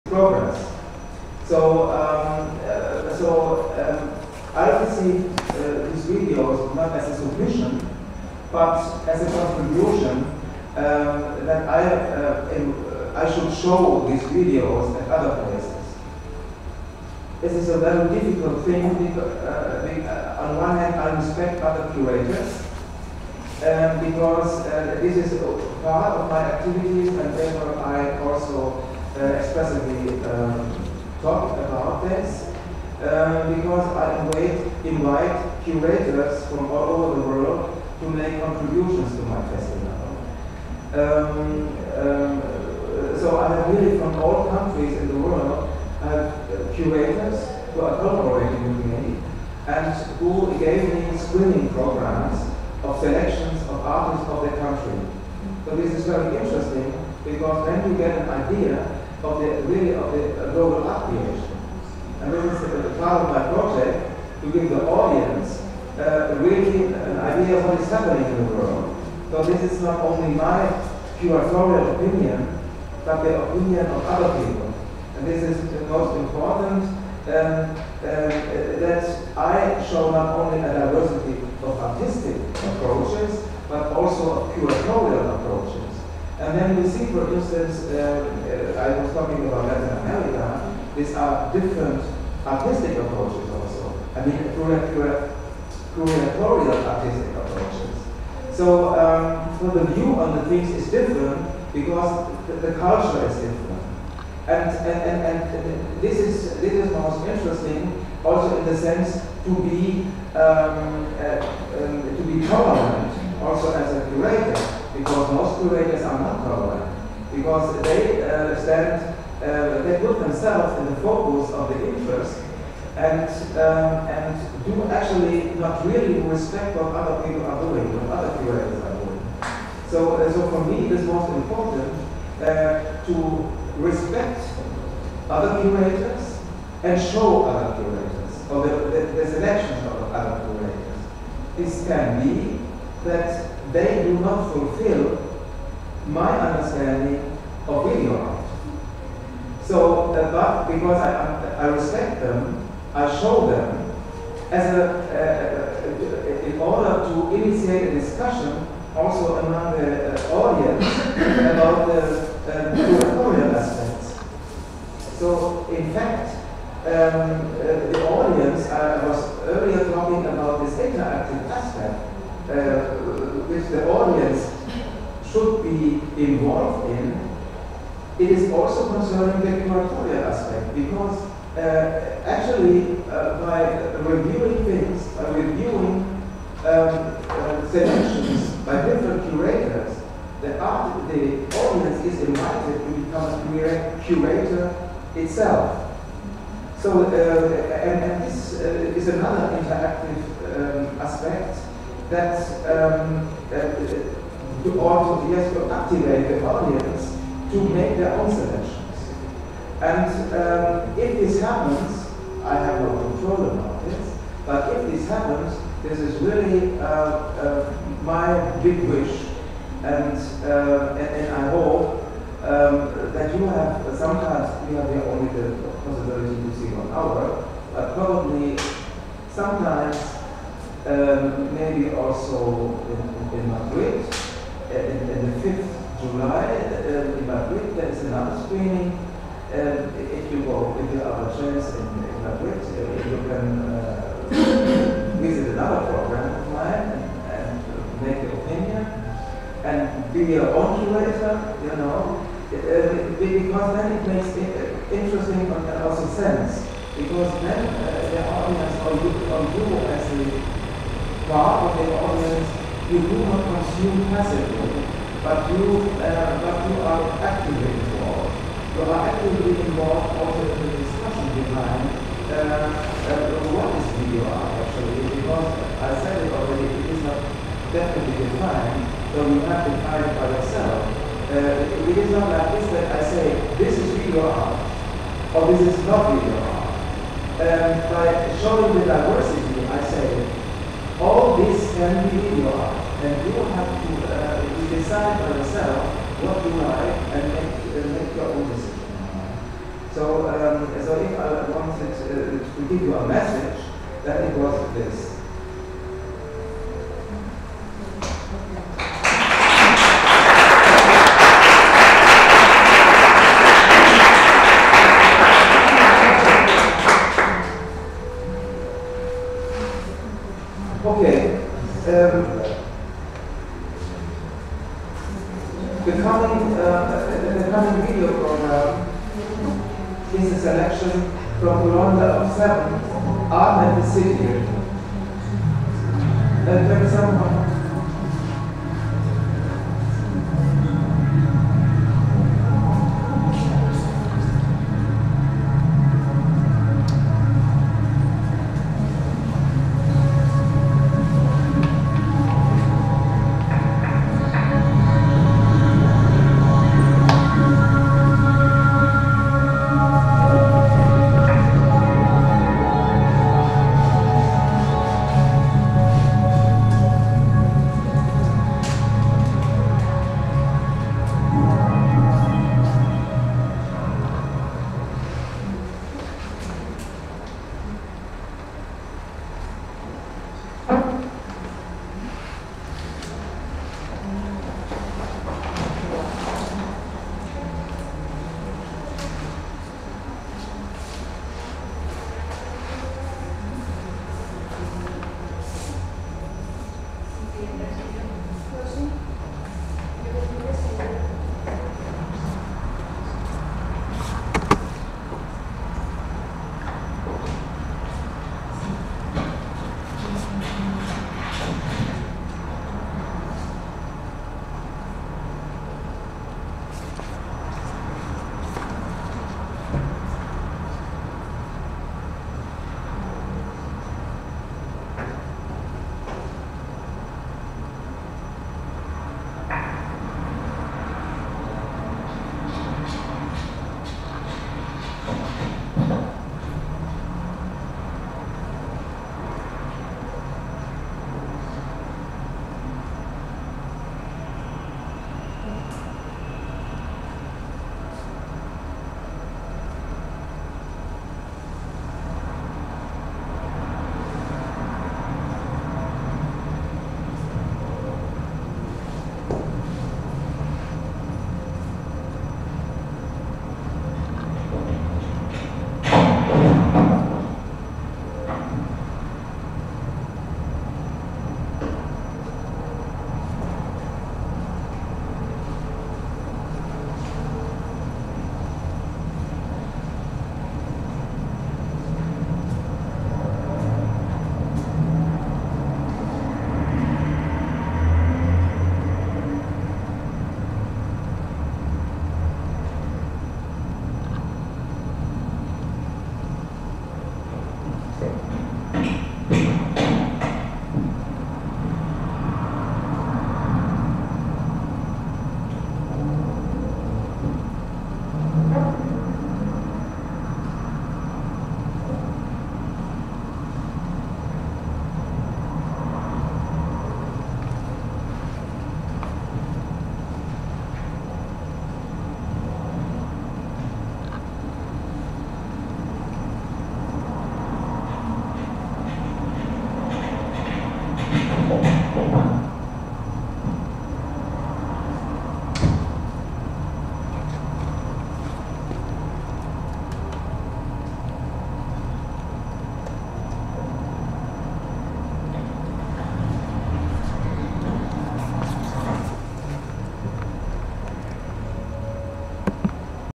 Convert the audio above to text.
progress. So, I receive these videos not as a submission, but as a contribution that I should show these videos at other places. This is a very difficult thing because, on one hand, I respect other curators because this is part of my activities, and therefore I also expressively talk about this because I invite curators from all over the world to make contributions to my festival. So I have really from all countries in the world curators who are collaborating with me and who gave me screening programs of selections of artists of their country. So this is very interesting because then you get an idea of the global art creation. And this is part of my project to give the audience really an idea of what is happening in the world. So this is not only my curatorial opinion, but the opinion of other people. And this is the most important, that I show not only a diversity of artistic approaches, but also of curatorial approaches. And then we see, for instance, I was talking about Latin America, these are different artistic approaches also. I mean, curatorial artistic approaches. So the view on the things is different because the culture is different. And this is most interesting also in the sense to be tolerant also as a curator, because most curators are not tolerant, because they put themselves in the focus of the interest and do actually not really respect what other people are doing, what other curators are doing. So for me it is most important to respect other curators and show other curators, or the selections of other curators. This can be that they do not fulfill my understanding of video art. So, but because I respect them, I show them as in order to initiate a discussion also among the audience about the curatorial aspects. So, in fact, the audience, I was earlier talking about this interactive aspect, which the audience should be involved in. It is also concerning the curatorial aspect, because actually by reviewing things, by reviewing selections by different curators, the audience is invited to become a curator itself. So, and this is another interactive aspect that to activate the audience to make their own selections. And if this happens, I have no control about this, but if this happens, this is really my big wish, and I hope that you have, sometimes you have only the possibility to see 1 hour, but probably sometimes maybe also in Madrid, in the 5th July, in Madrid, there is another screening. If you have a chance in Madrid, you can visit another program of mine and make your opinion and be your own curator, you know, because then it makes it interesting and also sense. Because then the audience, or you as a part of the audience, you do not consume passively, but you are actively involved. You are actively involved also in the discussion behind what is video art actually, because I said it already, it is not definitely defined, so you have to define it by yourself. It is not like this that I say, this is video art, or this is not video art. By showing the diversity, I say, all this can be video art, and you have to decide by yourself what you like and make your own decision. So, so if I wanted to give you a message, then it was this. Okay. The coming video program is a selection from Cologne of 7, Art and the City. 27